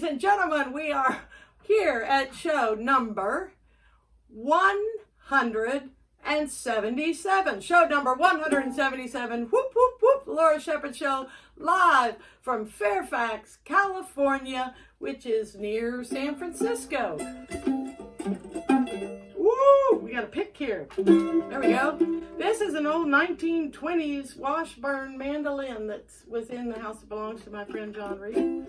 and gentlemen, we are here at show number 177. Show number 177. Whoop, whoop, whoop. The Laura Shepherd Show, live from Fairfax, California, which is near San Francisco. Woo! We got a pick here. There we go. This is an old 1920s Washburn mandolin that was in the house that belongs to my friend John Reed.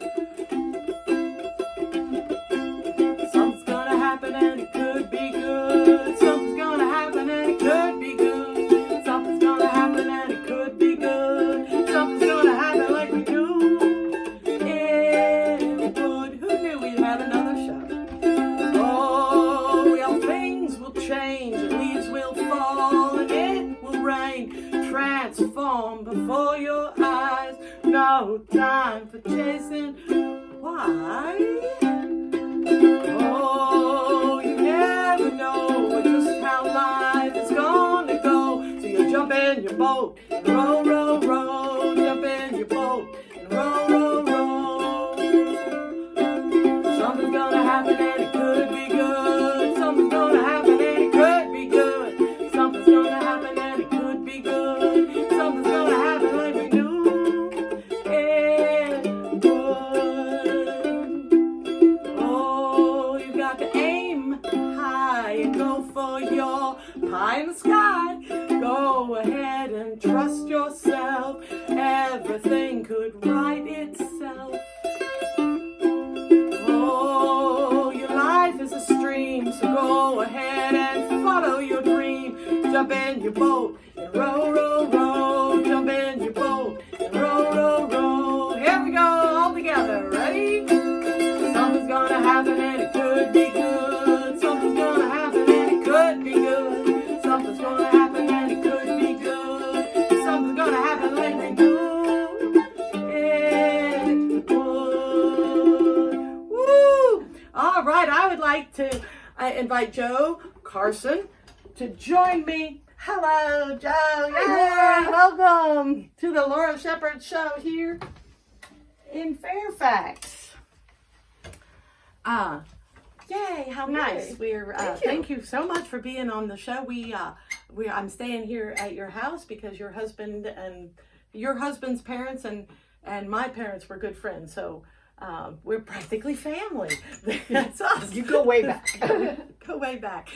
Something's gonna happen and it could be good. Something's gonna happen and it could be good. Something's gonna happen and it could be good. Something's gonna happen like we do. It would. Who knew we'd have another show? Oh, well, things will change. The leaves will fall and it will rain. Transform before your eyes. No time for chasing. Why? Oh, you never know just how life is gonna go. So you jump in your boat and row, row, row. Jump in your boat and row, row, row. Something's gonna happen and it could be good. Something's gonna happen and it could be good. Something's gonna happen and it could be good. Something's gonna happen like we knew it would. Oh, you got to aim high and go for your pie in the sky. Go ahead and trust yourself. Everything could right itself. Oh, your life is a stream, so go ahead and follow your dream. Jump in your boat and row, row, row. Jump in your boat and row, row, row. Here we go, all together. Ready? Something's gonna happen and it could be good. Something's gonna happen and it could be good. Something's gonna happen and it could be good. Something's gonna happen like we do. It would. Woo! All right, I would like to invite Joe Carson to join me. Hello, Joe. Yay! Welcome to the Laura Shepherd Show here in Fairfax. Yay! How nice. We're thank you so much for being on the show. I'm staying here at your house because your husband and your husband's parents and my parents were good friends. So we're practically family. That's us. You go way back. Go way back.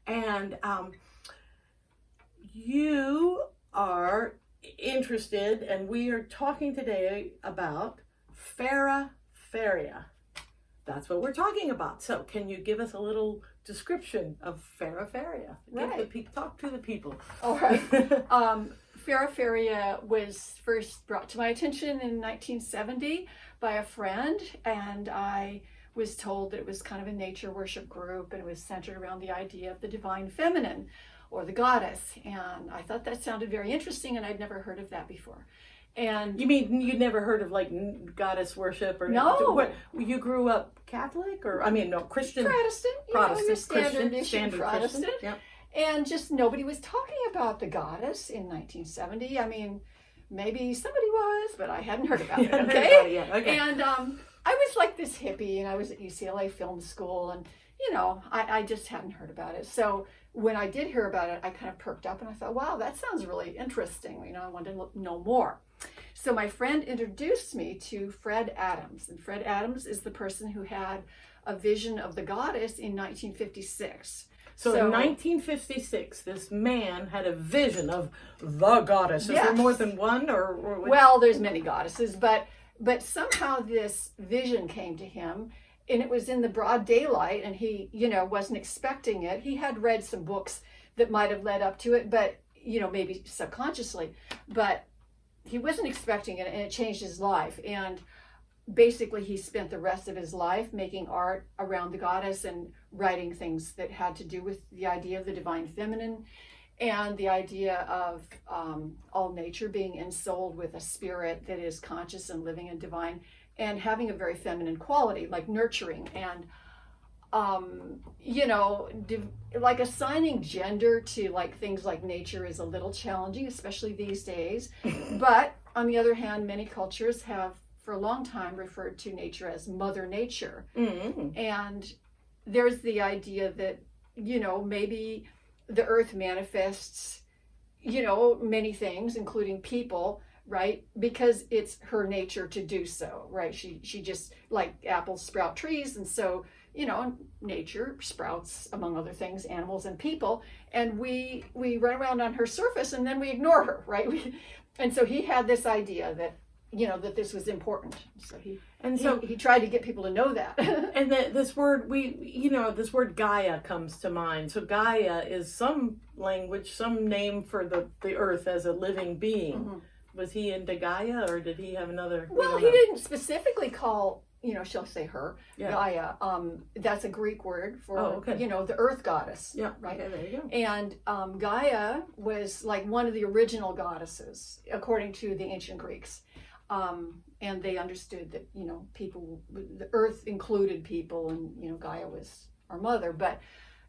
And you are interested, and we are talking today about Feraferia. That's what we're talking about. So can you give us a little description of Feraferia? Right. Talk to the people. All right. Feraferia was first brought to my attention in 1970 by a friend, and I was told that it was kind of a nature worship group, and it was centered around the idea of the divine feminine or the goddess. And I thought that sounded very interesting, and I'd never heard of that before. And you mean you'd never heard of like goddess worship or no? What, you grew up Catholic or Christian? Protestant, standard Protestant. Christian. Yep. And just nobody was talking about the goddess in 1970. I mean, maybe somebody was, but I hadn't heard about it. Okay. Yeah, okay. And I was like this hippie, and I was at UCLA Film School, and I just hadn't heard about it. So when I did hear about it, I kind of perked up, and I thought, wow, that sounds really interesting. I wanted to know more. So my friend introduced me to Fred Adams, and Fred Adams is the person who had a vision of the goddess in 1956. So in 1956, this man had a vision of the goddess. Is there more than one, or well, there's many goddesses, but somehow this vision came to him, and it was in the broad daylight, and he, wasn't expecting it. He had read some books that might have led up to it, but, maybe subconsciously, but he wasn't expecting it, and it changed his life. And basically he spent the rest of his life making art around the goddess and writing things that had to do with the idea of the divine feminine and the idea of all nature being ensouled with a spirit that is conscious and living and divine, and having a very feminine quality, like nurturing and like assigning gender to like things like nature is a little challenging, especially these days. But on the other hand, many cultures have for a long time referred to nature as Mother Nature. Mm-hmm. And there's the idea that, maybe the earth manifests, many things, including people, right? Because it's her nature to do so, right? She just, like apples sprout trees. And so, nature sprouts, among other things, animals and people. And we run around on her surface and then we ignore her, right? And so he had this idea that, that this was important. So he tried to get people to know that. And that this word, this word Gaia comes to mind. So Gaia is some language, some name for the earth as a living being. Mm-hmm. Was he into Gaia, or did he have another? Well, he didn't specifically call, shall say her, Yeah. Gaia. That's a Greek word for, the earth goddess. Yeah. Right. Okay, there you go. And Gaia was like one of the original goddesses, according to the ancient Greeks. And they understood that, people, the earth included people, and, Gaia was our mother. But,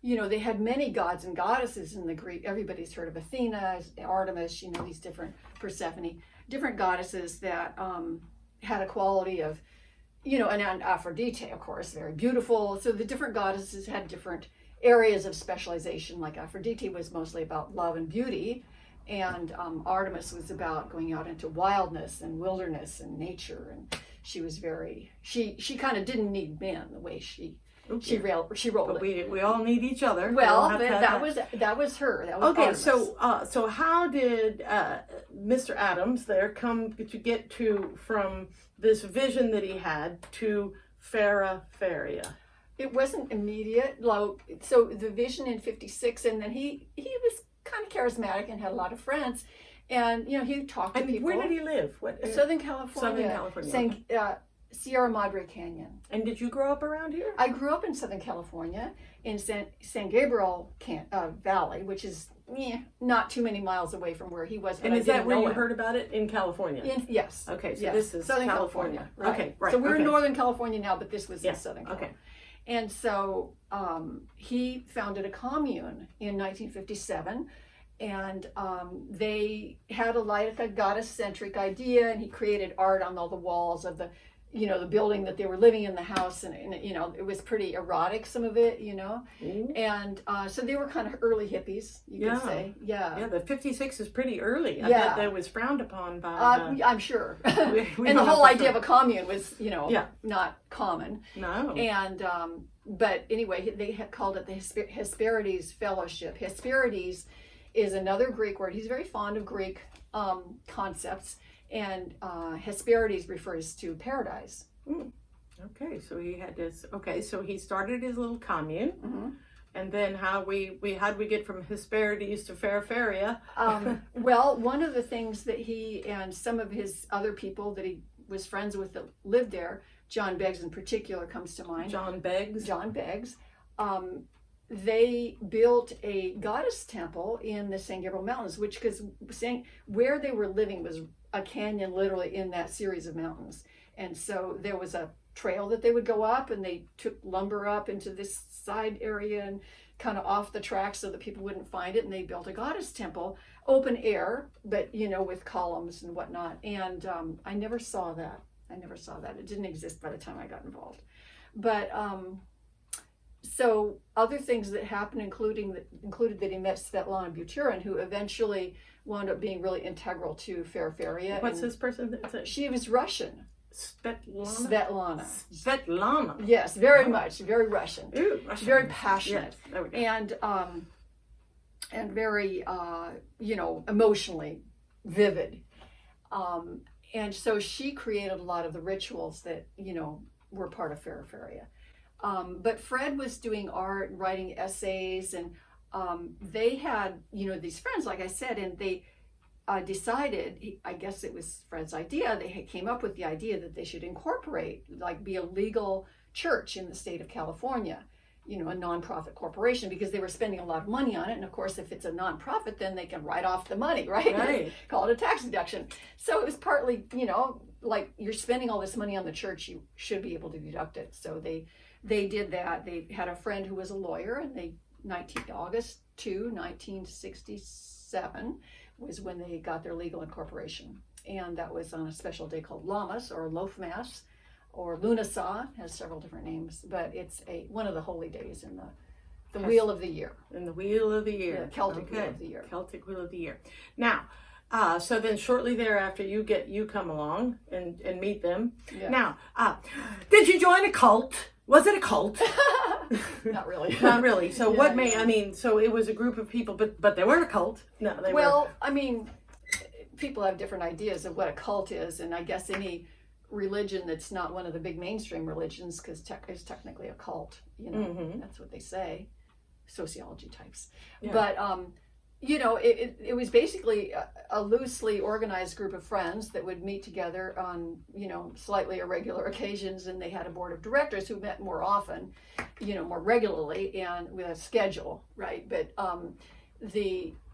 they had many gods and goddesses in the Greek. Everybody's heard of Athena, Artemis, these different, Persephone, different goddesses that had a quality of, and Aphrodite, of course, very beautiful. So the different goddesses had different areas of specialization. Like Aphrodite was mostly about love and beauty. And Artemis was about going out into wildness and wilderness and nature. And she was she kind of didn't need men the way she rolled But it. we all need each other. Well, but that was her. That was okay. Artemis. So how did Mr. Adams there come to get from this vision that he had to Feraferia? It wasn't immediate. So the vision in 56, and then he was kind of charismatic and had a lot of friends, and he talked to people. Where did he live? Southern California. Sierra Madre Canyon. And did you grow up around here? I grew up in Southern California in San Gabriel Valley, which is not too many miles away from where he was. And is that where you heard about it, in California? Yes. Okay, so yes. this is Southern California. Right. Okay, right. So we're in Northern California now, but this was in Yes. Southern California. Okay. And so he founded a commune in 1957. And they had a goddess-centric idea, and he created art on all the walls of the building that they were living in, the house, and it was pretty erotic, some of it, Mm-hmm. And so they were kind of early hippies, you could say. Yeah, the 56 is pretty early. I Yeah. bet that was frowned upon by I'm sure. we And the don't whole have idea of a commune was, Yeah. not common. No. And but anyway, they had called it the Hesperides Fellowship. Hesperides is another Greek word. He's very fond of Greek concepts, and Hesperides refers to paradise. Okay, so he had this. Okay, so he started his little commune, Mm-hmm. and then how we get from Hesperides to Feraferia? Well, one of the things that he and some of his other people that he was friends with that lived there, John Beggs in particular comes to mind. John Beggs. They built a goddess temple in the San Gabriel Mountains, because where they were living was a canyon literally in that series of mountains. And so there was a trail that they would go up, and they took lumber up into this side area and kind of off the track so that people wouldn't find it. And they built a goddess temple, open air, but with columns and whatnot. And I never saw that. It didn't exist by the time I got involved. But so other things that happened included that he met Svetlana Buterin, who eventually wound up being really integral to Feraferia. What's this person? She was Russian. Svetlana. Yes, very much, very Russian. Ooh, Russian. Very passionate. Yes, there we go. And very emotionally vivid. And so she created a lot of the rituals that were part of Feraferia. But Fred was doing art and writing essays, and they had, these friends, like I said, and they decided, I guess it was Fred's idea, they came up with the idea that they should incorporate, be a legal church in the state of California, a nonprofit corporation, because they were spending a lot of money on it. And of course, if it's a nonprofit, then they can write off the money, right? Call it a tax deduction. So it was partly, you're spending all this money on the church, you should be able to deduct it. So they did that. They had a friend who was a lawyer, and August 2, 1967 was when they got their legal incorporation. and that was on a special day called Lammas or Loaf Mass, or Lunasaw, has several different names, but it's one of the holy days in the Wheel of the Year. In the Wheel of the Year. The Celtic Wheel of the Year. Celtic Wheel of the Year. Now, so then shortly thereafter you come along and meet them. Yeah. Now, did you join a cult? Was it a cult? Not really. Not really. So Yeah, so it was a group of people, but they weren't a cult. No, they were. I mean, people have different ideas of what a cult is, and I guess any religion that's not one of the big mainstream religions is technically a cult. That's what they say, sociology types. Yeah. But it was basically a loosely organized group of friends that would meet together on slightly irregular occasions, and they had a board of directors who met more often, more regularly and with a schedule, right? But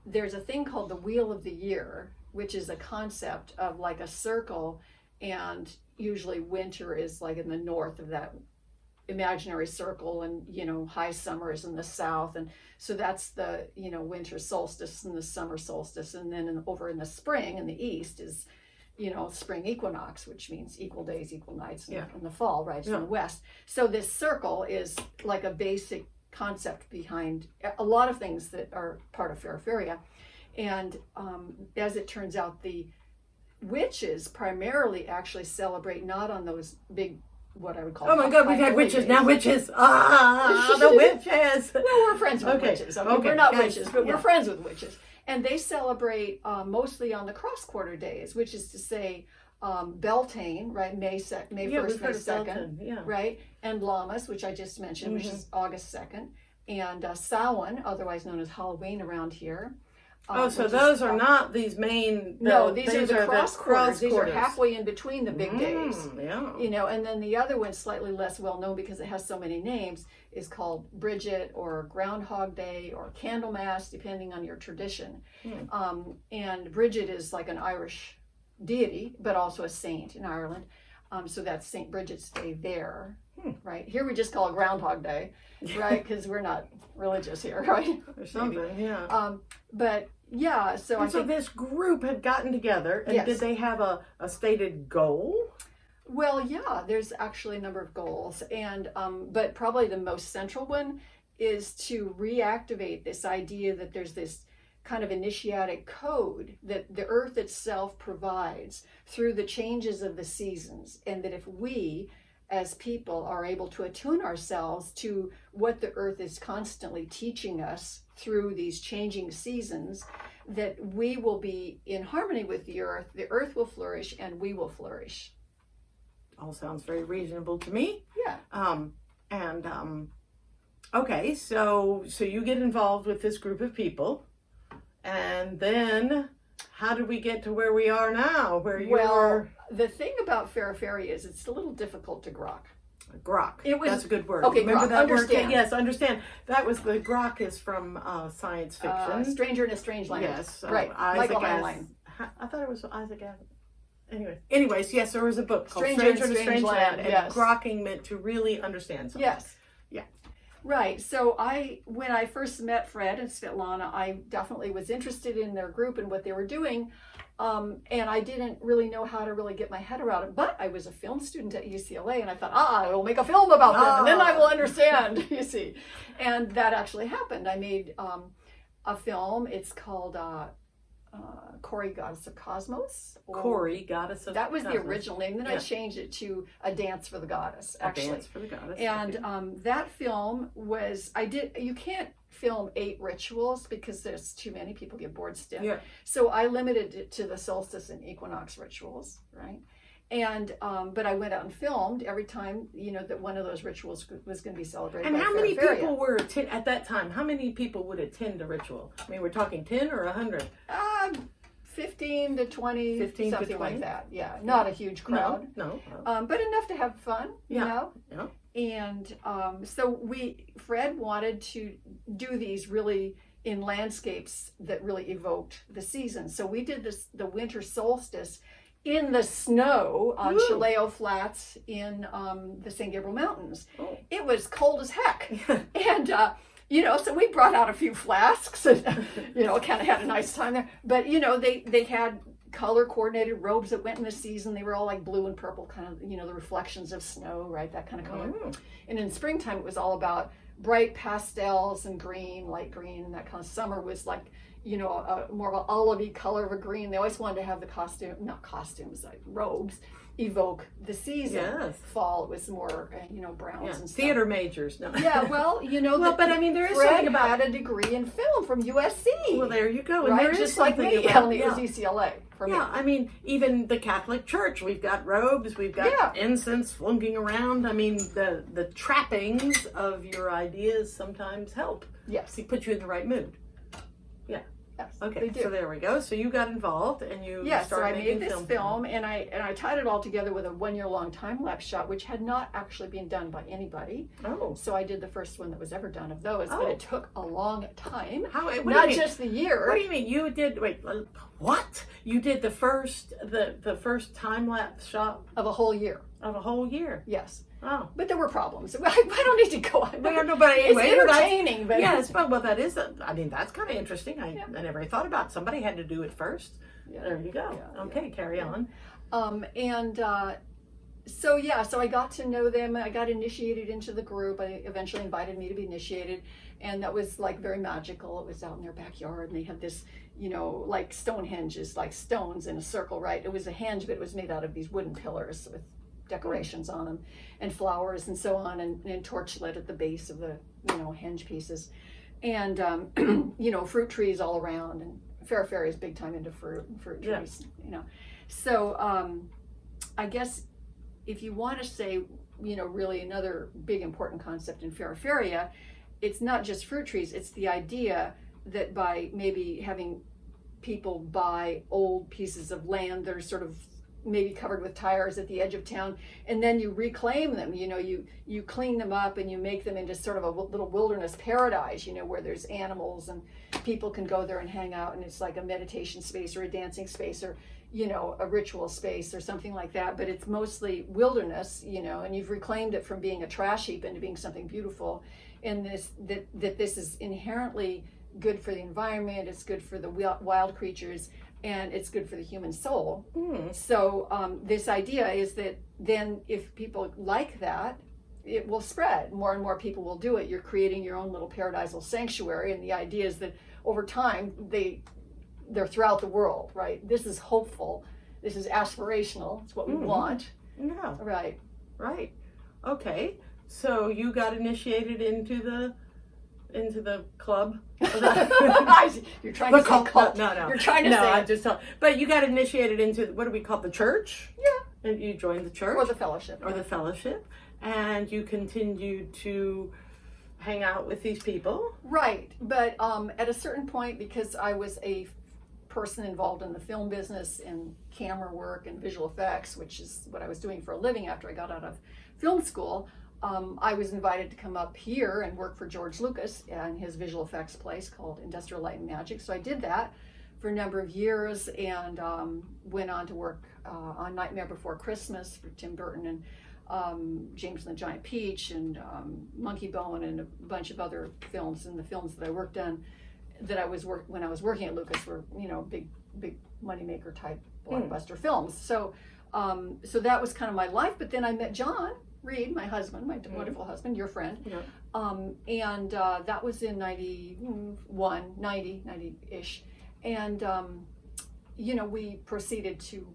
there's a thing called the Wheel of the Year, which is a concept of like a circle, and usually winter is like in the north of that imaginary circle, and high summer is in the south, and so that's the winter solstice and the summer solstice, and then over in the spring in the east is spring equinox, which means equal days, equal nights, and in the fall, right, in the west. So this circle is like a basic concept behind a lot of things that are part of Feraferia. And as it turns out, the witches primarily actually celebrate not on those big, what I would call, oh my God, we've had witches days. Now, witches. The witches. Well, we're friends with witches. Okay, we're not witches, but we're friends with witches. And they celebrate mostly on the cross quarter days, which is to say Beltane, right, May 1st, May 2nd, right, and Lammas, which I just mentioned, which is August 2nd, and Samhain, otherwise known as Halloween around here. So those are not these main. No, these are the cross quarters. These are halfway in between the big days. Yeah. And then the other one, slightly less well known because it has so many names, is called Bridget or Groundhog Day or Candlemas, depending on your tradition. And Bridget is like an Irish deity, but also a saint in Ireland. So that's St. Bridget's Day there, right? Here we just call it Groundhog Day, right? Because we're not religious here, right? Or something, yeah. But yeah, so so this group had gotten together, and did they have a stated goal? Well, yeah, there's actually a number of goals, and but probably the most central one is to reactivate this idea that there's this kind of initiatic code that the earth itself provides through the changes of the seasons, and that if we as people are able to attune ourselves to what the earth is constantly teaching us through these changing seasons, that we will be in harmony with the earth will flourish, and we will flourish. All sounds very reasonable to me. Yeah. Okay, so you get involved with this group of people, and then how did we get to where we are now? Well, the thing about Feraferia is it's a little difficult to grok. Grok. That's a good word. Okay, remember grok. that Understand. word? Yes, understand. That was the grok is from science fiction. Stranger in a Strange Land. Yes, right. Isaac Michael Heinlein. I thought it was Isaac Asimov. Anyways, yes, there was a book called Stranger in a Strange Land, and yes. grokking meant to really understand something. Yes. Yeah. Right. So when I first met Fred and Svetlana, I definitely was interested in their group and what they were doing. And I didn't really know how to really get my head around it, but I was a film student at UCLA, and I thought, I will make a film about them, and then I will understand, you see. And that actually happened. I made a film. It's called Cori, Goddess of Cosmos. Cori, Goddess of Cosmos. That was the original name. Then I changed it to A Dance for the Goddess, actually. A Dance for the Goddess. And that film was, you can't film 8 rituals because there's too many, people get bored stiff. Yeah. So I limited it to the solstice and equinox rituals, right? And but I went out and filmed every time that one of those rituals was going to be celebrated. And by how many Feraferia. people were at that time? How many people would attend a ritual? I mean, we're talking 10 or 100? 15 to 20, 15 something to 20? like that. Yeah, not a huge crowd. No. But enough to have fun, you know. Yeah. And so Fred wanted to do these really in landscapes that really evoked the season. So we did the winter solstice in the snow on Chileo Flats in the San Gabriel Mountains. Oh. It was cold as heck. And, so we brought out a few flasks and, kind of had a nice time there. But, they had color coordinated robes that went in the season. They were all like blue and purple, kind of, the reflections of snow, right? That kind of color. And in springtime, it was all about bright pastels and green, light green, and that kind of. Summer was like, more of an olivey color of a green. They always wanted to have the not costumes, like robes, evoke the season. Yes. Fall, it was more, browns and stuff. Theater majors. No. Yeah, well, Well, but I mean, there is Fred something about. had a degree in film from USC. Well, there you go. And right, there is just like something me. about, Only it was UCLA for me. Yeah, I mean, even the Catholic Church, we've got robes, we've got incense flunking around. I mean, the trappings of your ideas sometimes help. Yes. They put you in the right mood. Yeah. Yes, Okay, they do. so there we go. So you got involved and you Yes, so started I making made this film and I tied it all together with a 1-year-long time-lapse shot, which had not actually been done by anybody. Oh. So I did the first one that was ever done of those, but Oh. it took a long time. How? What do Not you mean? just the year. What do you mean? You did? Wait, what? You did the first time lapse shot Of a whole year. of a whole year? Yes. Oh. But there were problems. I don't need to go on. Well, no, but anyway, it's entertaining, but yes, but well, that is. I mean, that's kind of interesting. I never thought about. Somebody had to do it first. Yeah. There you go. Yeah, Okay, carry on. So I got to know them. I got initiated into the group. They eventually invited me to be initiated, and that was like very magical. It was out in their backyard, and they had this, like Stonehenge is like stones in a circle, right? It was a henge, but it was made out of these wooden pillars with decorations on them and flowers and so on, and torchlit at the base of the henge pieces, and fruit trees all around. And Feraferia is big time into fruit trees. So I guess if you want to say really another big important concept in Feraferia, it's not just fruit trees. It's the idea that by maybe having people buy old pieces of land that are sort of maybe covered with tires at the edge of town, and then you reclaim them, you clean them up and you make them into sort of a little wilderness paradise, where there's animals and people can go there and hang out, and it's like a meditation space or a dancing space or a ritual space or something like that, but it's mostly wilderness, and you've reclaimed it from being a trash heap into being something beautiful. And this is inherently good for the environment, it's good for the wild creatures, and it's good for the human soul. So this idea is that then if people like that, it will spread. More and more people will do it. You're creating your own little paradisal sanctuary, and the idea is that over time they're throughout the world, right? This is hopeful. This is aspirational. It's what we want. Yeah. Right. Right. Okay. So you got initiated into the club. You're trying to say cult. No. You're trying to no, say I just thought. But you got initiated into what do we call the church? Yeah. And you joined the church Or the fellowship. or the fellowship, and you continued to hang out with these people. Right. But at a certain point, because I was a person involved in the film business and camera work and visual effects, which is what I was doing for a living after I got out of film school, I was invited to come up here and work for George Lucas in his visual effects place called Industrial Light and Magic. So I did that for a number of years and went on to work on Nightmare Before Christmas for Tim Burton and James and the Giant Peach and Monkey Bone and a bunch of other films. And the films that I worked on that I was when I was working at Lucas were big moneymaker type blockbuster films. So that was kind of my life. But then I met John Reed, my husband, my wonderful husband, your friend. Yeah. And that was in 90-ish. And, we proceeded to,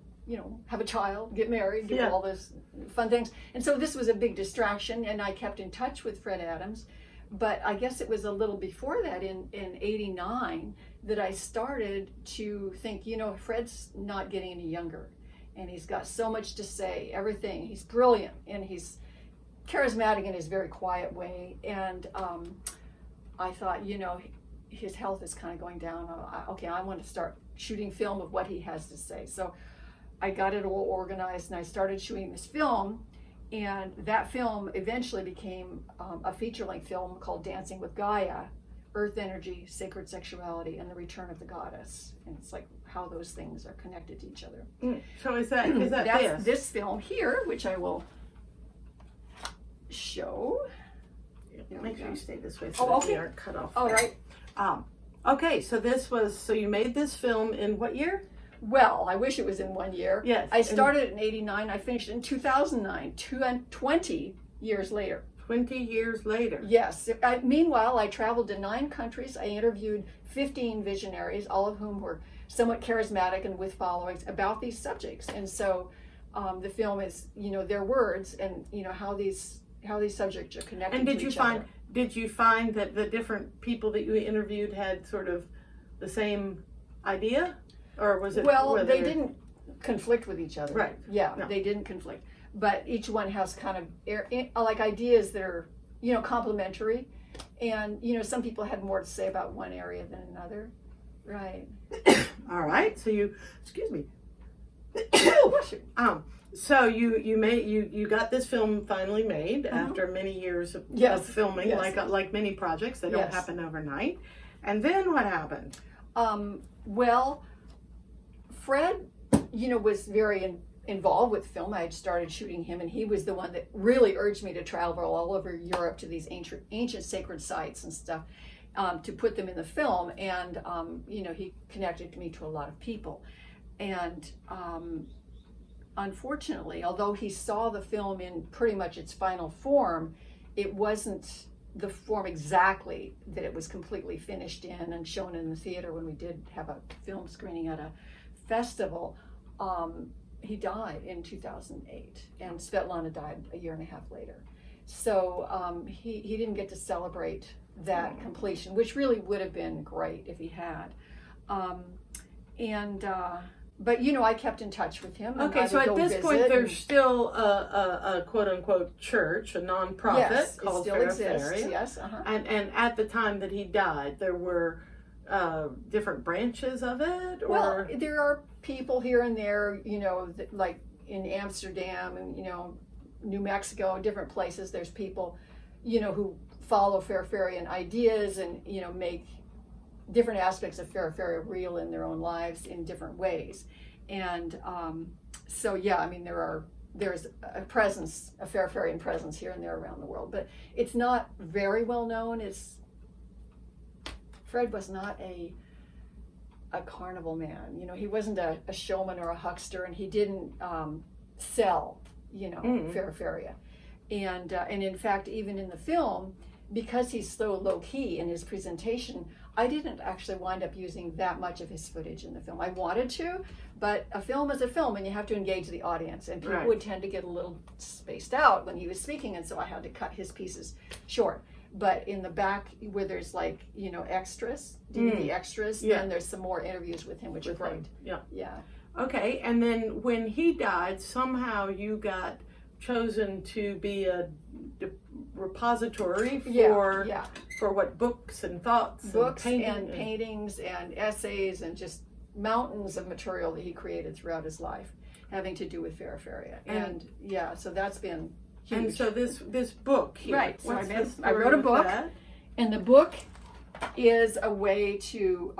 have a child, get married, do all those fun things. And so this was a big distraction, and I kept in touch with Fred Adams. But I guess it was a little before that, in 89, that I started to think, Fred's not getting any younger. And he's got so much to say, everything. He's brilliant, and he's charismatic in his very quiet way. And I thought, his health is kind of going down. I want to start shooting film of what he has to say. So I got it all organized, and I started shooting this film. And that film eventually became a feature-length film called Dancing with Gaia, Earth Energy, Sacred Sexuality, and the Return of the Goddess. And it's like how those things are connected to each other. So is that That's this film here, which I will show. Make sure you stay this way Oh, so that okay. we aren't cut off. All right. Okay, so you made this film in what year? Well, I wish it was in 1 year. Yes. I started in '89. I finished in 2009. 20 years later. 20 years later. Yes. Meanwhile, I traveled to 9 countries. I interviewed 15 visionaries, all of whom were somewhat charismatic and with followings about these subjects. And so the film is, their words and, how these subjects are connected And to each other. did you find that the different people that you interviewed had sort of the same idea? Or was it? Well, they didn't conflict with each other. Right. Yeah, No. they didn't conflict. But each one has kind of like ideas that are, complementary. And, some people had more to say about one area than another. Right. All right. So excuse me. Bless you. So you got this film finally made after many years of filming, Yes. like many projects. They don't Yes. happen overnight. And then what happened? Well, Fred, was very involved with film. I had started shooting him, and he was the one that really urged me to travel all over Europe to these ancient sacred sites and stuff to put them in the film. And, he connected me to a lot of people. And unfortunately, although he saw the film in pretty much its final form, it wasn't the form exactly that it was completely finished in and shown in the theater when we did have a film screening at a festival. He died in 2008, and Svetlana died a year and a half later. So he didn't get to celebrate that completion, which really would have been great if he had. But I kept in touch with him. Okay, so at this point, there's still a quote-unquote church, a nonprofit called Feraferia. Yes, And at the time that he died, there were different branches of it? Or? Well, there are people here and there, like in Amsterdam and, New Mexico, different places. There's people, who follow Fairfarian ideas and, make different aspects of Feraferia real in their own lives in different ways. And so, there's a presence, a Ferafarian presence here and there around the world, but it's not very well known. Fred was not a carnival man. He wasn't a showman or a huckster, and he didn't sell, Feraferia. And in fact, even in the film, because he's so low-key in his presentation, I didn't actually wind up using that much of his footage in the film. I wanted to, but a film is a film, and you have to engage the audience, and people would tend to get a little spaced out when he was speaking, and so I had to cut his pieces short. But in the back, where there's extras, DVD extras, then there's some more interviews with him, which are great. Yeah. Okay, and then when he died, somehow you got chosen to be a repository for what books and thoughts, and paintings and essays and just mountains of material that he created throughout his life, having to do with Feraferia. And so that's been huge. And so this book here, right? So I wrote a book, and the book is a way to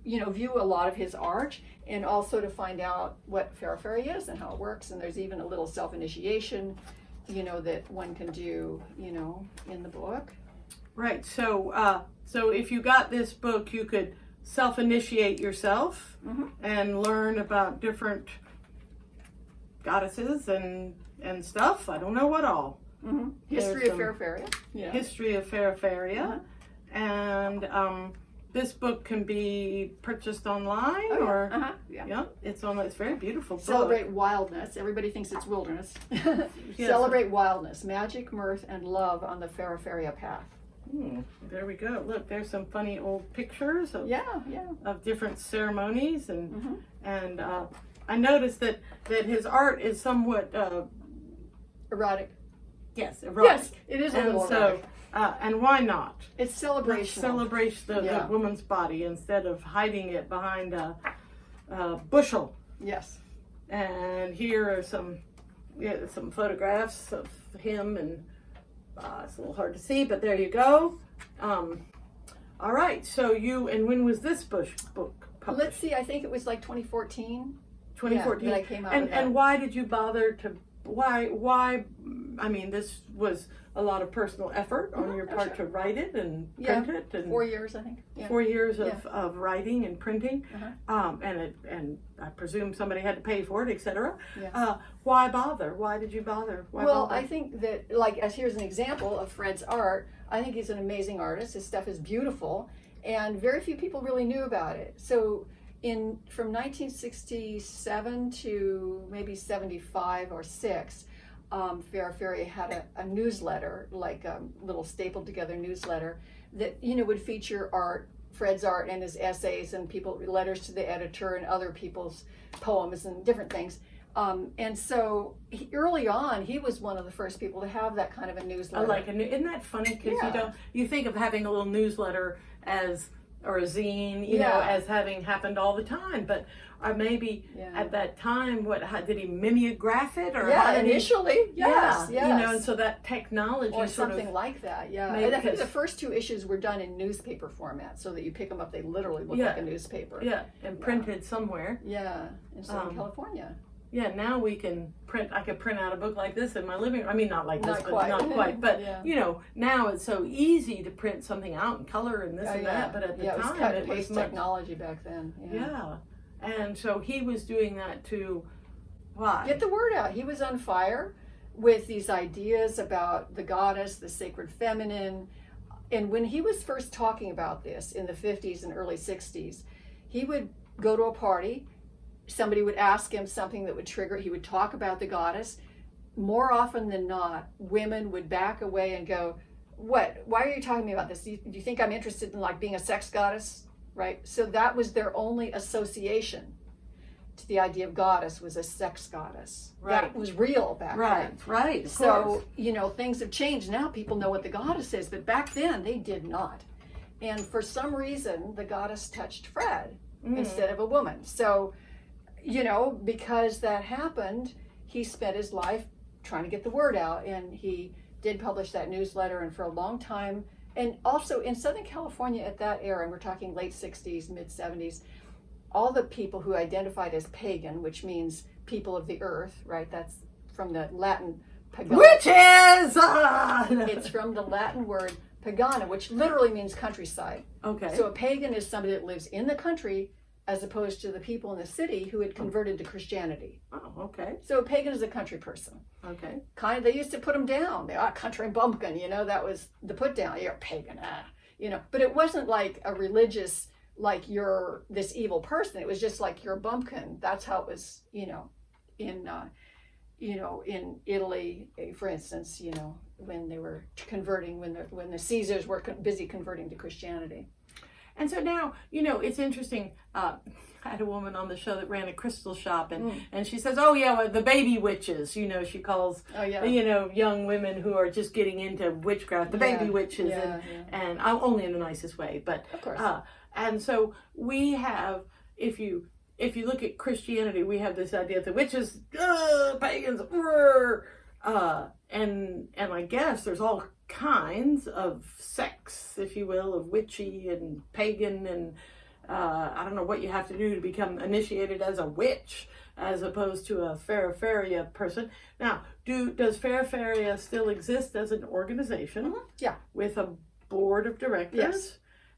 view a lot of his art, and also to find out what Feraferia is and how it works. And there's even a little self-initiation, that one can do, in the book. Right. So if you got this book, you could self-initiate yourself and learn about different goddesses and stuff. I don't know what all. History of Feraferia. Yeah. History of Feraferia. And this book can be purchased online, it's very beautiful book. Celebrate wildness. Everybody thinks it's wilderness. Celebrate wildness, magic, mirth, and love on the Feraferia path. There we go. Look, there's some funny old pictures of different ceremonies, and I noticed that his art is somewhat erotic. Yes, erotic. Yes, it is a little erotic. And why not? It's celebration. Celebrate the woman's body instead of hiding it behind a bushel. Yes. And here are some photographs of him, and it's a little hard to see, but there you go. All right. So when was this book published? Let's see. I think it was 2014. 2014. Yeah, that I came out with and why did you bother to? Why I mean, this was a lot of personal effort on your part to write it and print it. And 4 years, I think. 4 years of writing and printing. And I presume somebody had to pay for it, etc. Why bother? Why did you bother? Why bother? I think that, like, as here's an example of Fred's art. I think he's an amazing artist. His stuff is beautiful, and very few people really knew about it. So from 1967 to maybe 75 or 6, Feraferia had a newsletter, like a little stapled together newsletter that, would feature Fred's art and his essays and letters to the editor and other people's poems and different things. And so early on, he was one of the first people to have that kind of a newsletter. Isn't that funny? Because you think of having a little newsletter or a zine, as having happened all the time, but maybe at that time, did he mimeograph it, or initially, yes, and so that technology or something like that, And I think the first 2 issues were done in newspaper format, so that you pick them up, they literally look like a newspaper, and printed somewhere, in Southern California. Yeah, now we can print. I could print out a book like this in my living room. I mean, not like this, but not quite. But now it's so easy to print something out in color and this and that. But at the time, it was cut and paste technology back then. And so he was doing that to get the word out. He was on fire with these ideas about the goddess, the sacred feminine. And when he was first talking about this in the 50s and early 60s, he would go to a party. Somebody would ask him something that would trigger. He would talk about the goddess. More often than not, women would back away and go, "What? Why are you talking to me about this? Do you think I'm interested in being a sex goddess?" Right? So that was their only association to the idea of goddess, was a sex goddess. Right. That was real back then. Right. So things have changed. Now people know what the goddess is, but back then they did not. And for some reason, the goddess touched Fred instead of a woman. So, because that happened, he spent his life trying to get the word out, and he did publish that newsletter, and for a long time, and also in Southern California at that era, and we're talking late 60s, mid 70s, all the people who identified as pagan, which means people of the earth, right? That's from the Latin pagana. Witches! It's from the Latin word pagana, which literally means countryside. Okay. So a pagan is somebody that lives in the country, as opposed to the people in the city who had converted to Christianity. Oh, okay. So a pagan is a country person. Okay. They used to put them down. They are country bumpkin, that was the put down. You're a pagan, But it wasn't like a religious, like you're this evil person. It was just like you're a bumpkin. That's how it was, in Italy, for instance, when they were converting, when the Caesars were busy converting to Christianity. And so now, it's interesting. I had a woman on the show that ran a crystal shop, and she says, the baby witches, she calls, young women who are just getting into witchcraft, the baby witches, and only in the nicest way. But, of course. And so we have, if you look at Christianity, we have this idea that witches, pagans, and I guess there's all kinds of sects, if you will, of witchy and pagan, and I don't know what you have to do to become initiated as a witch, as opposed to a Feraferia person. Now, does Feraferia still exist as an organization? Yeah. With a board of directors? Yes.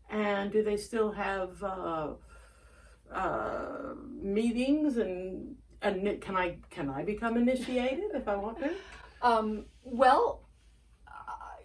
And do they still have meetings, and can I become initiated if I want to?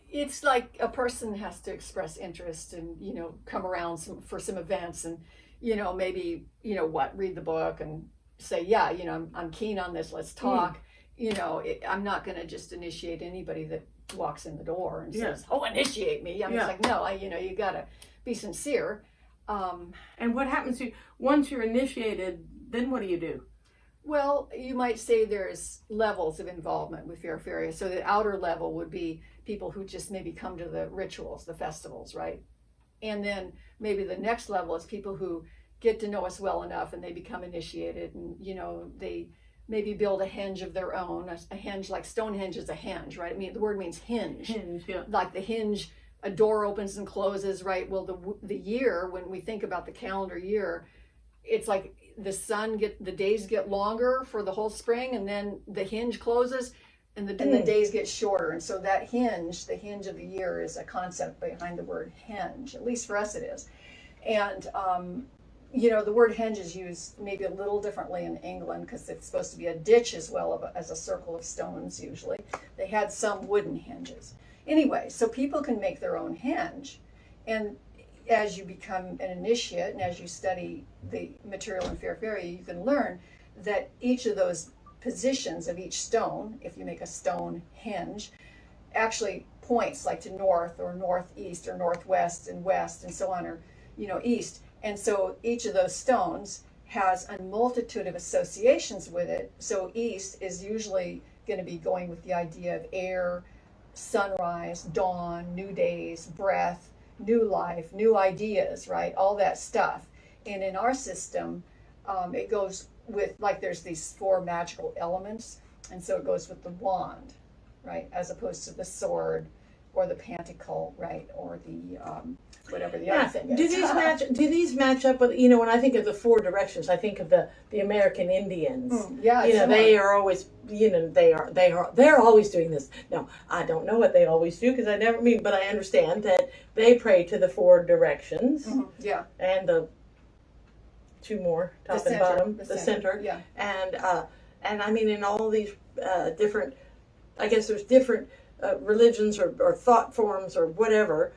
It's like a person has to express interest and, come around for some events and, maybe, read the book and say, I'm keen on this, let's talk. I'm not going to just initiate anybody that walks in the door and says, initiate me. I'm just like, no, you got to be sincere. And what happens to you once you're initiated, then what do you do? Well, you might say there's levels of involvement with Feraferia. So the outer level would be people who just maybe come to the rituals, the festivals, right? And then maybe the next level is people who get to know us well enough and they become initiated, and they maybe build a henge of their own. A henge, like Stonehenge is a henge, right? I mean, the word means hinge. Hinge, yeah. Like the hinge, a door opens and closes, right? Well, the year, when we think about the calendar year, it's like the days get longer for the whole spring, and then the hinge closes, and the days get shorter. And so that hinge, the hinge of the year, is a concept behind the word henge. At least for us it is. And the word henge is used maybe a little differently in England because it's supposed to be a ditch as well as a circle of stones usually. They had some wooden hinges. Anyway, so people can make their own henge. And as you become an initiate and as you study the material in Feraferia, you can learn that each of those positions of each stone, if you make a stone henge, actually points like to north or northeast or northwest and west and so on, or east. And so each of those stones has a multitude of associations with it. So east is usually going to be going with the idea of air, sunrise, dawn, new days, breath, new life, new ideas, right? All that stuff. And in our system, it goes with, like, there's these 4 magical elements. And so it goes with the wand, right? As opposed to the sword or the pentacle, right? Or the, whatever the other thing is. Do these match up with, when I think of the 4 directions, I think of the American Indians. They are always, they're always doing this. Now, I don't know what they always do because I never mean, but I understand that they pray to the 4 directions. Yeah. And the 2 more, top and bottom, the center. Yeah. And I mean, in all these different, I guess there's different religions or thought forms or whatever.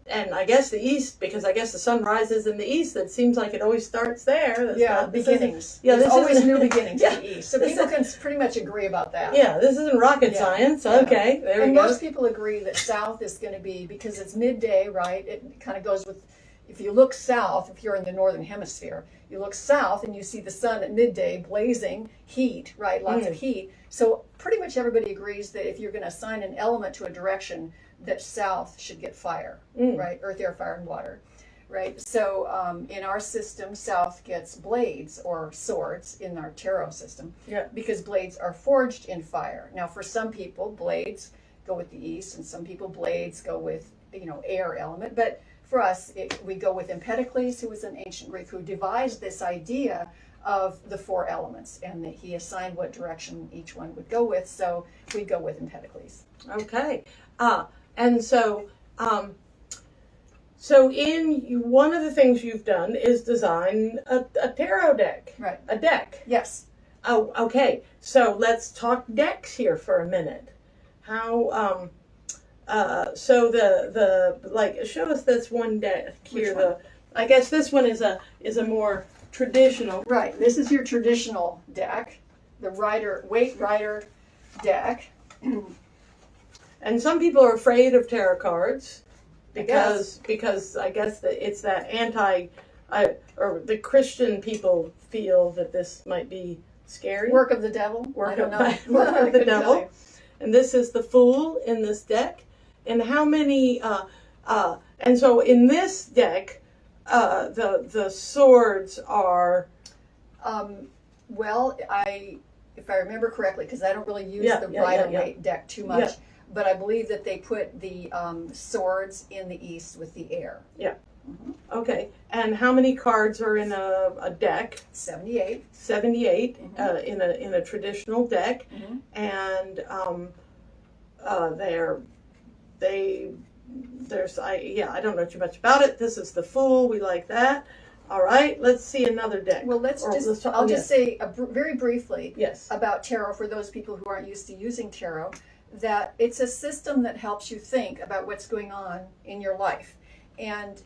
And I guess the east, because I guess the sun rises in the east. It seems like it always starts there. Beginnings. There's always new beginnings in the east. So people can pretty much agree about that. Yeah, this isn't rocket science. Okay, there we go. And most people agree that south is going to be, because it's midday, right? It kind of goes with, if you look south, if you're in the northern hemisphere, you look south and you see the sun at midday blazing, heat, right? Lots of heat. So pretty much everybody agrees that if you're going to assign an element to a direction, that south should get fire, right? Earth, air, fire, and water, right? So in our system, south gets blades or swords in our tarot system, because blades are forged in fire. Now, for some people, blades go with the east, and some people blades go with air element. But for us, we go with Empedocles, who was an ancient Greek who devised this idea of the 4 elements, and that he assigned what direction each one would go with. So we go with Empedocles. Okay. And so, in one of the things you've done is design a tarot deck. Right. A deck. Yes. Oh, okay. So let's talk decks here for a minute. How, so show us this one deck here. Which one? I guess this one is a more traditional. Right. This is your traditional deck, the Weight Rider deck. And some people are afraid of tarot cards because I guess that it's that or the Christian people feel that this might be scary. Work of the devil. Work of the devil. And this is the Fool in this deck. And how many? And so in this deck, the swords are. If I remember correctly, because I don't really use the Rider-Waite deck too much. Yeah. But I believe that they put the swords in the east with the air. Yeah. Mm-hmm. Okay. And how many cards are in a deck? 78. 78 in a traditional deck, and I don't know too much about it. This is the Fool. We like that. All right. Let's see another deck. Well, I'll just say very briefly about tarot for those people who aren't used to using tarot. That it's a system that helps you think about what's going on in your life. And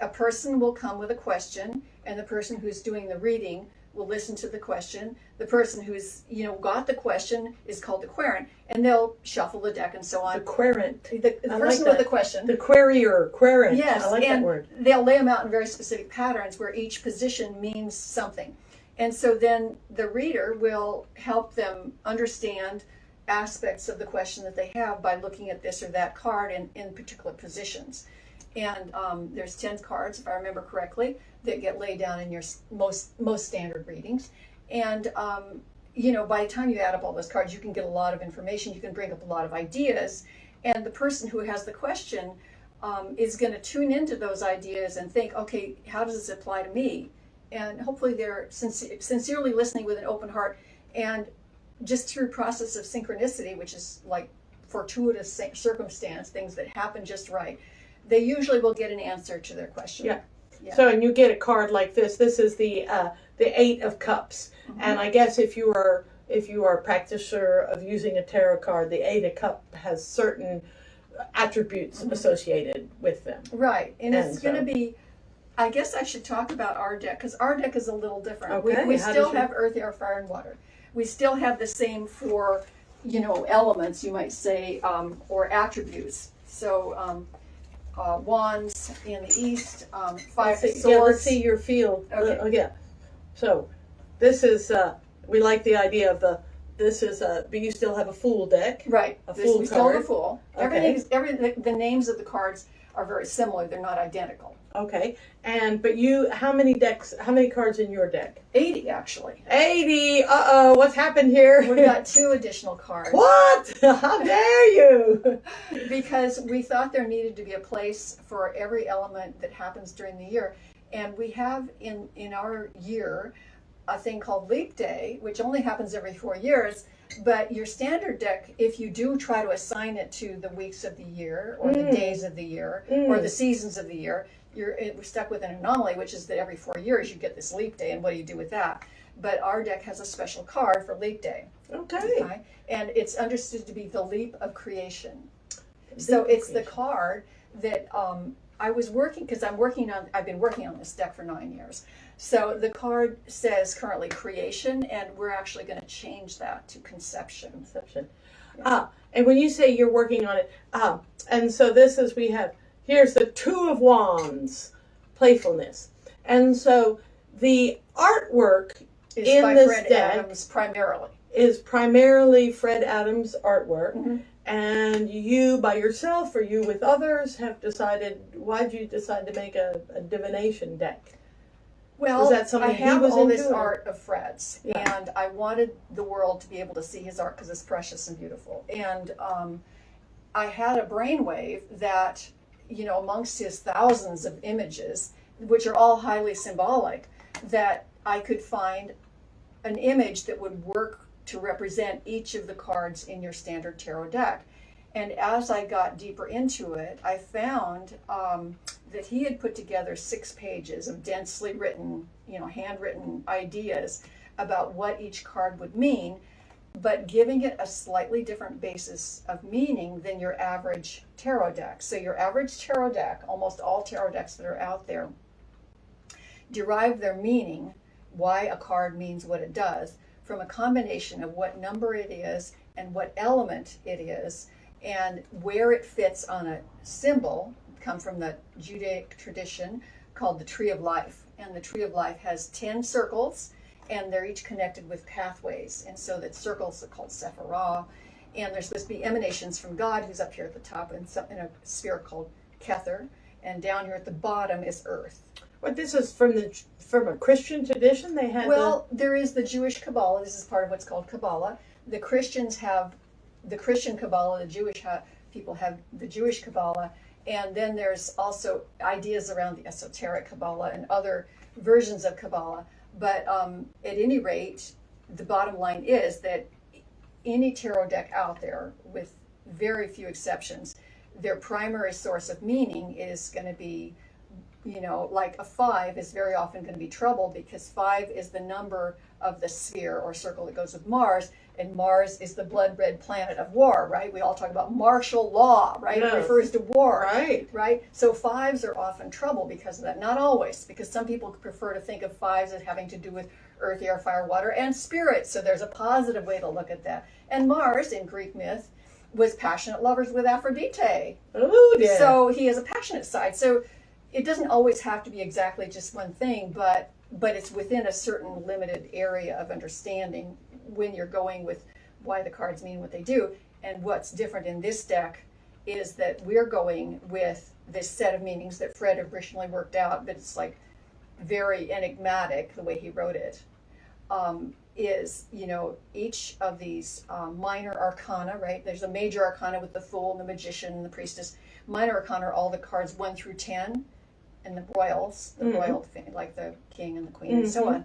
a person will come with a question, and the person who's doing the reading will listen to the question. The person who's got the question is called the querent, and they'll shuffle the deck and so on. The querent. The person with the question. The querent. Yes, I like that word. They'll lay them out in very specific patterns where each position means something. And so then the reader will help them understand aspects of the question that they have by looking at this or that card in particular positions. And there's 10 cards, if I remember correctly, that get laid down in your most standard readings. And by the time you add up all those cards, you can get a lot of information. You can bring up a lot of ideas. And the person who has the question is going to tune into those ideas and think, okay, how does this apply to me? And hopefully they're sincerely listening with an open heart and just through process of synchronicity, which is like fortuitous circumstance, things that happen just right, they usually will get an answer to their question. Yeah. Yeah. So, and you get a card like this. This is the Eight of Cups, and I guess if you are a practitioner of using a tarot card, the Eight of Cups has certain attributes associated with them. Right, and it's going to be. I guess I should talk about our deck, because our deck is a little different. Okay. We still have earth, air, fire, and water. We still have the same four, elements, you might say, or attributes. So, wands in the east, five swords. Yeah, let's see your field. Okay. Yeah. So, this is, we like the idea of but you still have a Fool deck. Right. Fool we still have a card. Fool. Okay. The names of the cards are very similar. They're not identical. Okay. But how many cards in your deck? 80, actually. 80! Uh-oh, what's happened here? We've got 2 additional cards. What? How dare you? Because we thought there needed to be a place for every element that happens during the year. And we have in our year a thing called Leap Day, which only happens every 4 years. But your standard deck, if you do try to assign it to the weeks of the year, or the days of the year, or the seasons of the year, we're stuck with an anomaly, which is that every 4 years you get this leap day, and what do you do with that? But our deck has a special card for leap day. Okay. And it's understood to be the leap of creation. So it's the card that I was working, because I've been working on this deck for 9 years. So the card says currently creation, and we're actually going to change that to conception. Yeah. And when you say you're working on it, and so here's the Two of Wands, playfulness. And so the artwork Is in by this Fred deck Adams primarily. is primarily Fred Adams' artwork. Mm-hmm. And you by yourself, or you with others, why'd you decide to make a divination deck? Well, Was that something I have he was all this into, or- art of Fred's, and I wanted the world to be able to see his art because it's precious and beautiful. And I had a brainwave that, amongst his thousands of images, which are all highly symbolic, that I could find an image that would work to represent each of the cards in your standard tarot deck. And as I got deeper into it, I found that he had put together 6 pages of densely written, handwritten ideas about what each card would mean, but giving it a slightly different basis of meaning than your average tarot deck. So your average tarot deck, almost all tarot decks that are out there, derive their meaning, why a card means what it does, from a combination of what number it is and what element it is, and where it fits on a symbol, come from the Judaic tradition called the Tree of Life. And the Tree of Life has 10 circles, and they're each connected with pathways. And so the circles are called Sephirah, and there's supposed to be emanations from God, who's up here at the top, in a sphere called Kether, and down here at the bottom is Earth. What, this is from a Christian tradition? They had there is the Jewish Kabbalah. This is part of what's called Kabbalah. The Christians have the Christian Kabbalah, the Jewish people have the Jewish Kabbalah, and then there's also ideas around the esoteric Kabbalah and other versions of Kabbalah. But at any rate, the bottom line is that any tarot deck out there, with very few exceptions, their primary source of meaning is going to be, like a 5 is very often going to be trouble, because 5 is the number of the sphere or circle that goes with Mars, and Mars is the blood red planet of war, right? We all talk about martial law, right? Yes. It refers to war, right? So 5s are often trouble because of that. Not always, because some people prefer to think of 5s as having to do with earth, air, fire, water, and spirit. So there's a positive way to look at that. And Mars, in Greek myth, was passionate lovers with Aphrodite. Ooh, yeah. So he has a passionate side. So it doesn't always have to be exactly just one thing, but it's within a certain limited area of understanding when you're going with why the cards mean what they do. And what's different in this deck is that we're going with this set of meanings that Fred originally worked out, but it's like very enigmatic the way he wrote it. Is, each of these minor arcana, right? There's a major arcana with the Fool and the Magician and the Priestess. Minor arcana are all the cards 1 through 10, and the royals, royal, like the king and the queen and so on.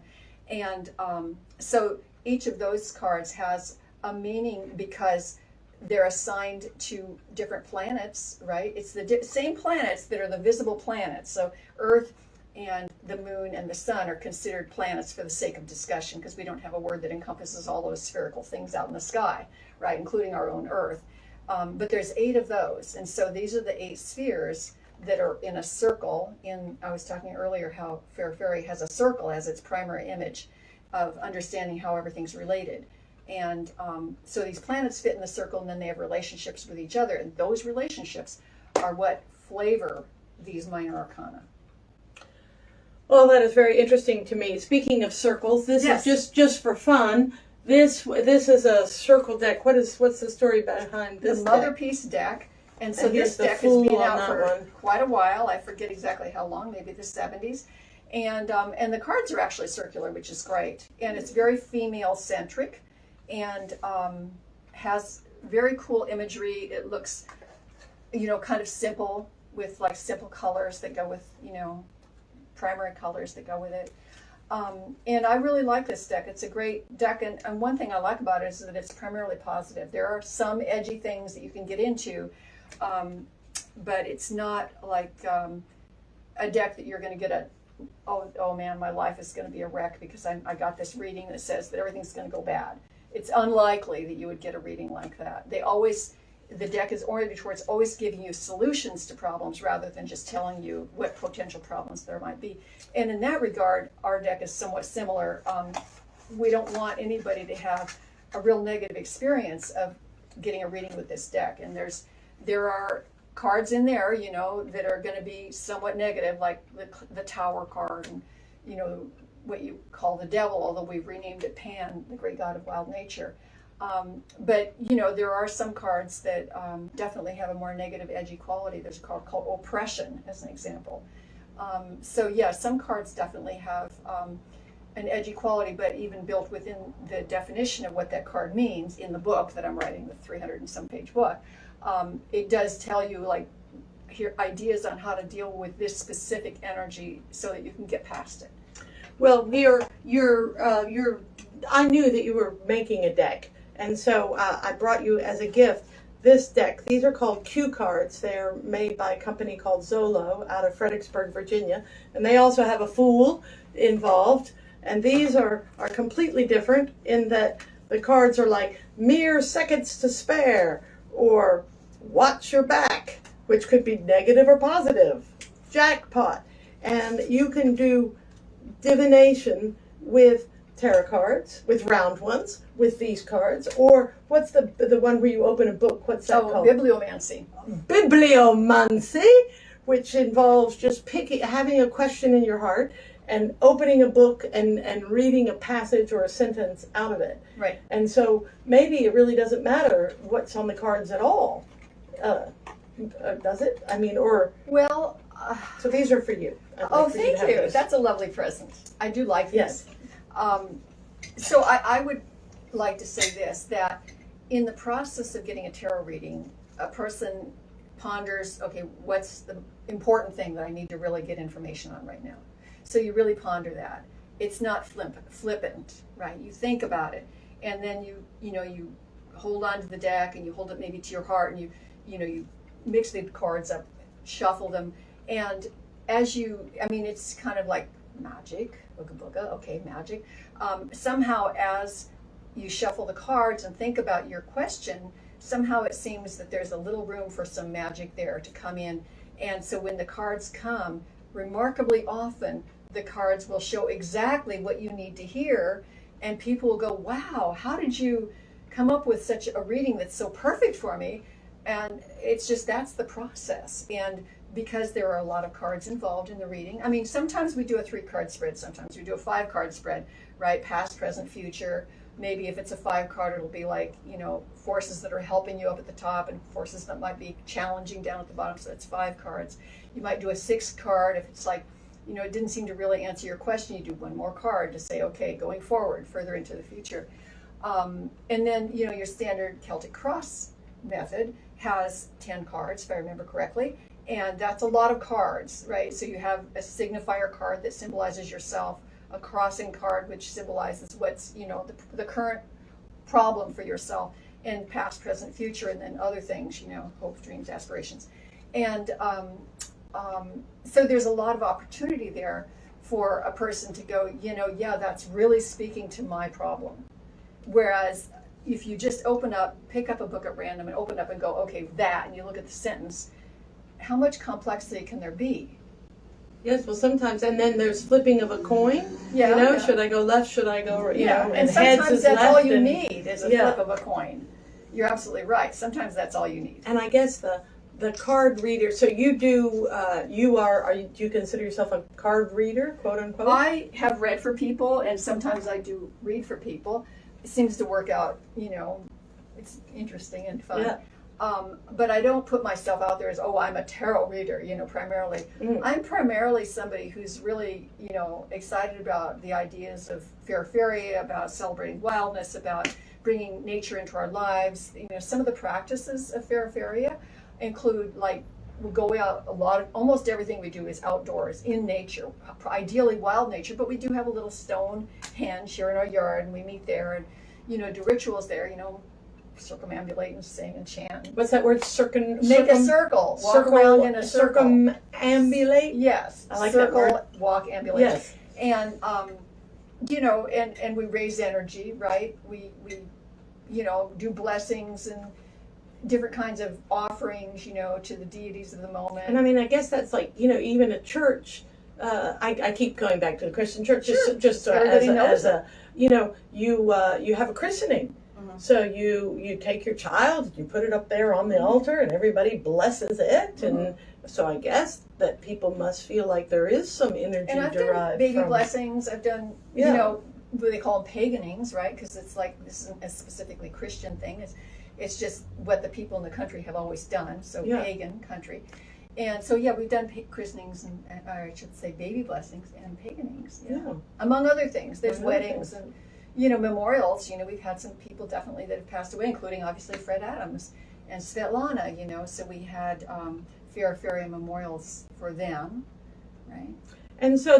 And so each of those cards has a meaning because they're assigned to different planets, right? It's the same planets that are the visible planets. So Earth and the moon and the sun are considered planets for the sake of discussion, because we don't have a word that encompasses all those spherical things out in the sky, right, including our own Earth. But there's 8 of those, and so these are the 8 spheres that are in a circle. I was talking earlier how Feraferia has a circle as its primary image of understanding how everything's related. And so these planets fit in the circle, and then they have relationships with each other, and those relationships are what flavor these minor arcana. Well, that is very interesting to me. Speaking of circles, this Yes. is just for fun. This is a circle deck. What's the story behind this The deck? Mother Peace deck. And so And here's this the deck has Fool been on out that for one. quite a while. I forget exactly how long, maybe the 70s. And the cards are actually circular, which is great. And it's very female-centric and has very cool imagery. It looks, kind of simple, with like simple colors that go with, primary colors that go with it. And I really like this deck. It's a great deck, and one thing I like about it is that it's primarily positive. There are some edgy things that you can get into, but it's not like a deck that you're going to get oh man, my life is going to be a wreck because I got this reading that says that everything's going to go bad. It's unlikely that you would get a reading like that. The deck is oriented towards always giving you solutions to problems rather than just telling you what potential problems there might be. And in that regard, our deck is somewhat similar. We don't want anybody to have a real negative experience of getting a reading with this deck. And there are cards in there, that are going to be somewhat negative, like the Tower card, and what you call the devil, although we've renamed it Pan, the great god of wild nature. But there are some cards that definitely have a more negative, edgy quality. There's a card called Oppression, as an example. So yeah, some cards definitely have an edgy quality, but even built within the definition of what that card means in the book that I'm writing, the 300 and some page book, it does tell you here ideas on how to deal with this specific energy so that you can get past it. Well, I knew that you were making a deck, and so I brought you as a gift this deck. These are called Q cards. They're made by a company called Zolo out of Fredericksburg, Virginia, and they also have a Fool involved. And these are completely different in that the cards are like mere seconds to spare, or watch your back, which could be negative or positive, jackpot. And you can do divination with tarot cards, with round ones, with these cards, or what's the one where you open a book? What's that called? Bibliomancy. Bibliomancy, which involves just having a question in your heart and opening a book and reading a passage or a sentence out of it. Right. And so maybe it really doesn't matter what's on the cards at all. Does it? I mean, or... Well... so these are for you. Thank you. That's a lovely present. I do like this. Yes. So I would like to say this, that in the process of getting a tarot reading, a person ponders, okay, what's the important thing that I need to really get information on right now? So you really ponder that. It's not flippant, right? You think about it, and then you hold on to the deck, and you hold it maybe to your heart, and you mix the cards up, shuffle them, and it's kind of like magic, booga booga, okay, magic. Somehow as you shuffle the cards and think about your question, somehow it seems that there's a little room for some magic there to come in. And so when the cards come, remarkably often, the cards will show exactly what you need to hear, and people will go, wow, how did you come up with such a reading that's so perfect for me? And it's just, that's the process. And because there are a lot of cards involved in the reading, I mean, sometimes we do a 3-card spread, sometimes we do a 5-card spread, right? Past, present, future. Maybe if it's a 5-card, it'll be like, forces that are helping you up at the top and forces that might be challenging down at the bottom, so that's 5 cards. You might do a 6th card if it's like, it didn't seem to really answer your question. You do one more card to say, okay, going forward, further into the future. And then, your standard Celtic cross method has 10 cards, if I remember correctly. And that's a lot of cards, right? So you have a signifier card that symbolizes yourself, a crossing card which symbolizes what's, the current problem for yourself in past, present, future, and then other things, hopes, dreams, aspirations. And so there's a lot of opportunity there for a person to go, yeah, that's really speaking to my problem. Whereas if you just pick up a book at random and open up and go, okay, that, and you look at the sentence, how much complexity can there be? Yes, well, sometimes, and then there's flipping of a coin. Yeah, should I go left? Should I go right? And sometimes that's all you need is a flip of a coin. You're absolutely right. Sometimes that's all you need. And I guess the card reader. So you do. Do you consider yourself a card reader, quote unquote? I have read for people, and sometimes I do read for people. It seems to work out. It's interesting and fun. Yeah. But I don't put myself out there as, I'm a tarot reader, primarily. I'm primarily somebody who's really, excited about the ideas of Feraferia, about celebrating wildness, about bringing nature into our lives. Some of the practices of Feraferia include, we'll go out almost everything we do is outdoors, in nature, ideally wild nature, but we do have a little stone henge here in our yard, and we meet there and, do rituals there, circumambulate and sing and chant. What's that word? Make a circle. Walk around in a circle. Circumambulate? Yes. I like circle, that word. Walk, ambulate. Yes. And, and we raise energy, right? We do blessings and different kinds of offerings, to the deities of the moment. And I guess that's even a church. I keep going back to the Christian church, just as a you have a christening. So you take your child, you put it up there on the altar, and everybody blesses it. And so I guess that people must feel like there is some energy and I've derived done baby from blessings. I've done, what they call them paganings, right? Because it's this isn't a specifically Christian thing. It's just what the people in the country have always done. So pagan country. And so, we've done christenings, and or I should say baby blessings and paganings. Yeah. Among other things. There's weddings and memorials. We've had some people definitely that have passed away, including obviously Fred Adams and Svetlana, so we had Feraferia memorials for them, right? And so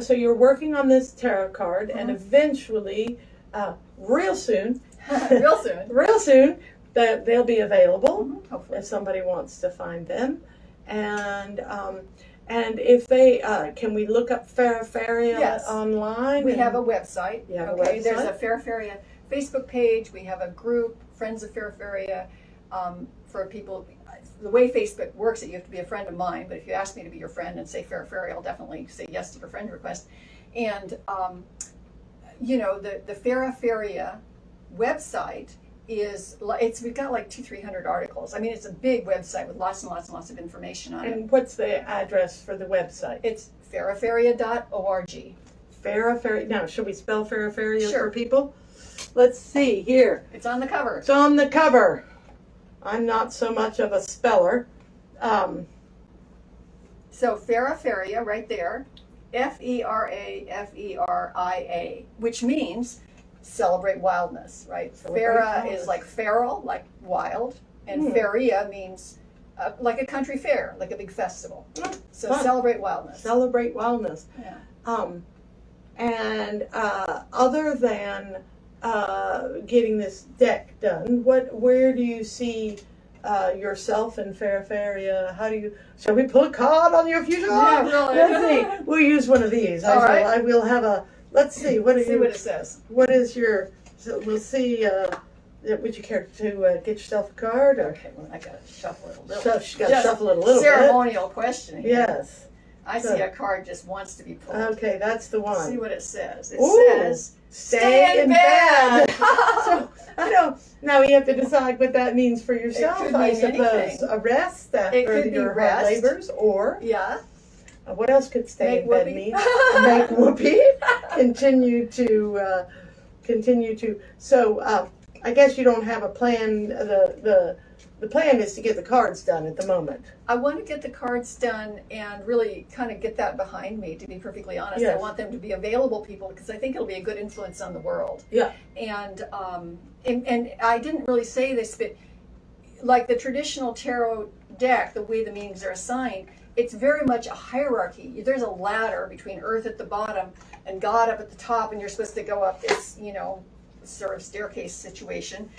you're working on this tarot card, and eventually, real soon, that they'll be available if somebody wants to find them. And if they, can we look up Feraferia online? We have a website. You have a website? There's a Feraferia Facebook page. We have a group, Friends of Feraferia, for people. The way Facebook works, you have to be a friend of mine, but if you ask me to be your friend and say Feraferia, I'll definitely say yes to the friend request. And, the Feraferia website we've got 200-300 articles. It's a big website with lots and lots and lots of information on it. And what's the address for the website? It's feraferia.org. Feraferia. Now, should we spell Feraferia Sure. for people? Let's see here. It's on the cover. It's on the cover. I'm not so much of a speller. So Feraferia, right there, Feraferia, which means celebrate wildness, right? Fera is like feral, like wild, and feria means like a country fair, like a big festival. So fun. Celebrate wildness. Celebrate wildness. Yeah. And other than getting this deck done, where do you see yourself in Feraferia? Shall we pull a card on your future? Yeah, really. Let's see. We'll use one of these. I will have a. Let's see. What it says. What is your? So we'll see. Would you care to get yourself a card? Or? Okay, well, I gotta shuffle it a little. So she's got to shuffle it a little ceremonial question here. Yes. I see a card just wants to be pulled. Okay, that's the one. See what it says. It says, stay in bed. So I don't. Now you have to decide what that means for yourself. It could I mean suppose anything. a rest after It could your be hard rest. labors, or what else could stay in bed mean? Make whoopee. Continue to. So I guess you don't have a plan. The plan is to get the cards done at the moment. I want to get the cards done and really kind of get that behind me, to be perfectly honest. Yes. I want them to be available people because I think it'll be a good influence on the world. Yeah. And I didn't really say this, but like the traditional tarot deck, the way the meanings are assigned, it's very much a hierarchy. There's a ladder between Earth at the bottom and God up at the top, and you're supposed to go up this, sort of staircase situation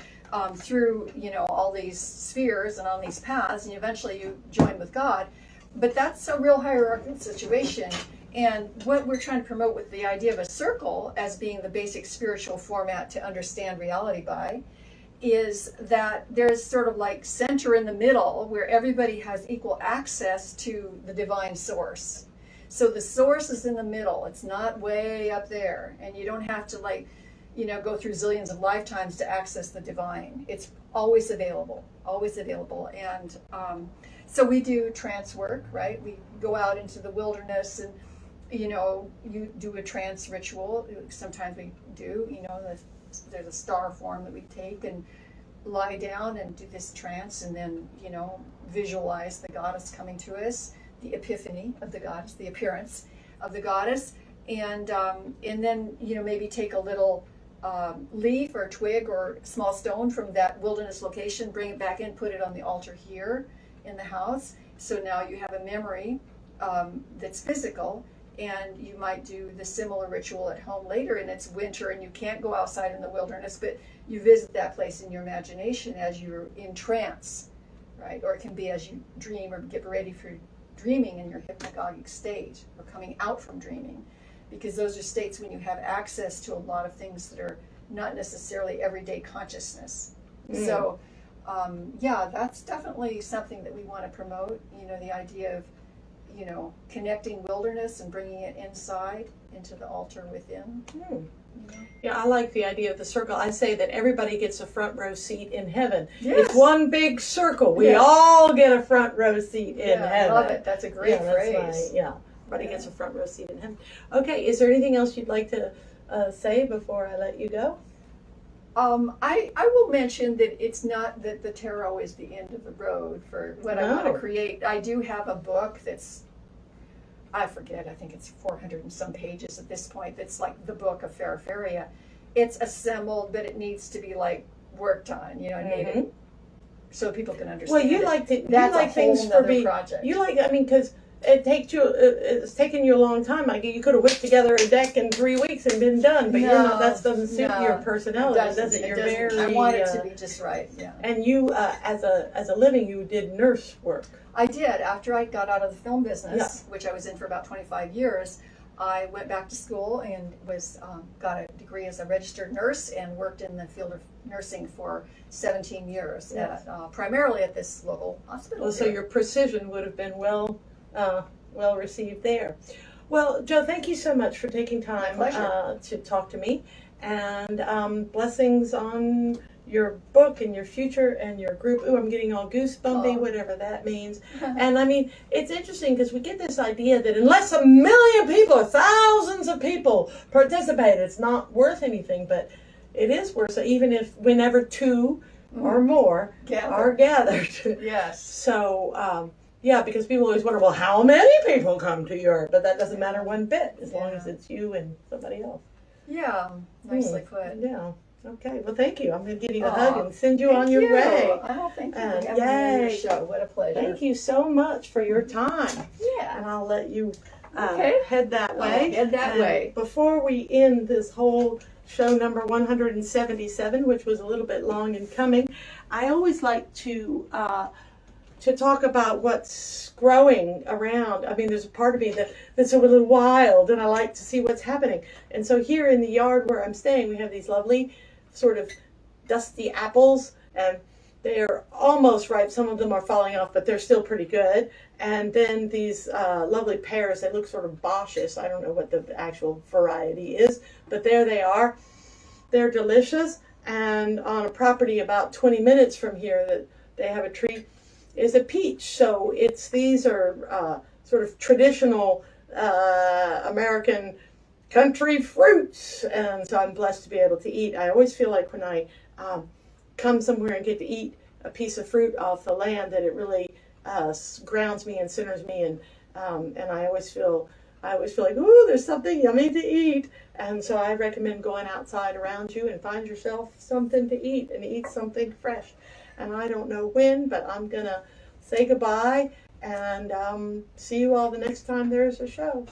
through, all these spheres and on these paths, and eventually you join with God. But that's a real hierarchical situation. And what we're trying to promote with the idea of a circle as being the basic spiritual format to understand reality by is that there's sort of like center in the middle where everybody has equal access to the divine source. So the source is in the middle. It's not way up there. And you don't have to go through zillions of lifetimes to access the divine. It's always available, always available. And so we do trance work, right? We go out into the wilderness and, you do a trance ritual. Sometimes we do, there's a star form that we take and lie down and do this trance and then, visualize the goddess coming to us, the epiphany of the goddess, the appearance of the goddess. And then, maybe take a little leaf or twig or small stone from that wilderness location, bring it back in, put it on the altar here in the house. So now you have a memory that's physical, and you might do the similar ritual at home later, and it's winter and you can't go outside in the wilderness, but you visit that place in your imagination as you're in trance, right? Or it can be as you dream or get ready for dreaming in your hypnagogic state or coming out from dreaming, because those are states when you have access to a lot of things that are not necessarily everyday consciousness. So that's definitely something that we want to promote, the idea of connecting wilderness and bringing it inside into the altar within. Yeah, I like the idea of the circle. I say that everybody gets a front row seat in heaven. Yes. It's one big circle. We all get a front row seat in heaven. I love it. That's a great phrase. Everybody gets a front row seat in heaven. Okay, is there anything else you'd like to say before I let you go? I will mention that it's not that the tarot is the end of the road for what I want to create. I do have a book that's, I forget, I think it's 400 and some pages at this point. That's like the book of Feraferia. It's assembled, but it needs to be worked on, needed so people can understand. Well, you like to, that's you like a things whole for nother project. You like, because it takes you. It's taken you a long time. You could have whipped together a deck in 3 weeks and been done, but that doesn't suit your personality, does it? You're very. I want it to be just right. Yeah. And you, as a living, you did nurse work. I did. After I got out of the film business, which I was in for about 25 years, I went back to school and got a degree as a registered nurse and worked in the field of nursing for 17 years, primarily at this local hospital. Well, so your precision would have been well received there. Well, Joe, thank you so much for taking time to talk to me, and blessings on your book and your future and your group. Ooh, I'm getting all goosebumpy, whatever that means. And I mean, it's interesting because we get this idea that unless 1 million people or thousands of people participate, it's not worth anything, but it is worth, so even if whenever two or more are gathered. Yes. So, because people always wonder, well, how many people come to your, but that doesn't matter one bit as long as it's you and somebody else. Yeah, nicely put. Yeah. Okay, well, thank you. I'm going to give you a hug and send you on your way. Oh, thank you for having me on your show. What a pleasure. Thank you so much for your time. Yeah. And I'll let you head that way. Head that way. Before we end this whole show number 177, which was a little bit long in coming, I always like to talk about what's growing around. I mean, there's a part of me that's a little wild, and I like to see what's happening. And so here in the yard where I'm staying, we have these lovely sort of dusty apples, and they're almost ripe. Some of them are falling off, but they're still pretty good. And then these lovely pears, they look sort of Boschish. I don't know what the actual variety is, but there they are. They're delicious. And on a property about 20 minutes from here that they have a tree is a peach. So these are sort of traditional American country fruits, and so I'm blessed to be able to eat. I always feel like when I come somewhere and get to eat a piece of fruit off the land that it really grounds me and centers me, and I always feel like, ooh, there's something yummy to eat. And so I recommend going outside around you and find yourself something to eat and eat something fresh. And I don't know when, but I'm gonna say goodbye and see you all the next time there's a show.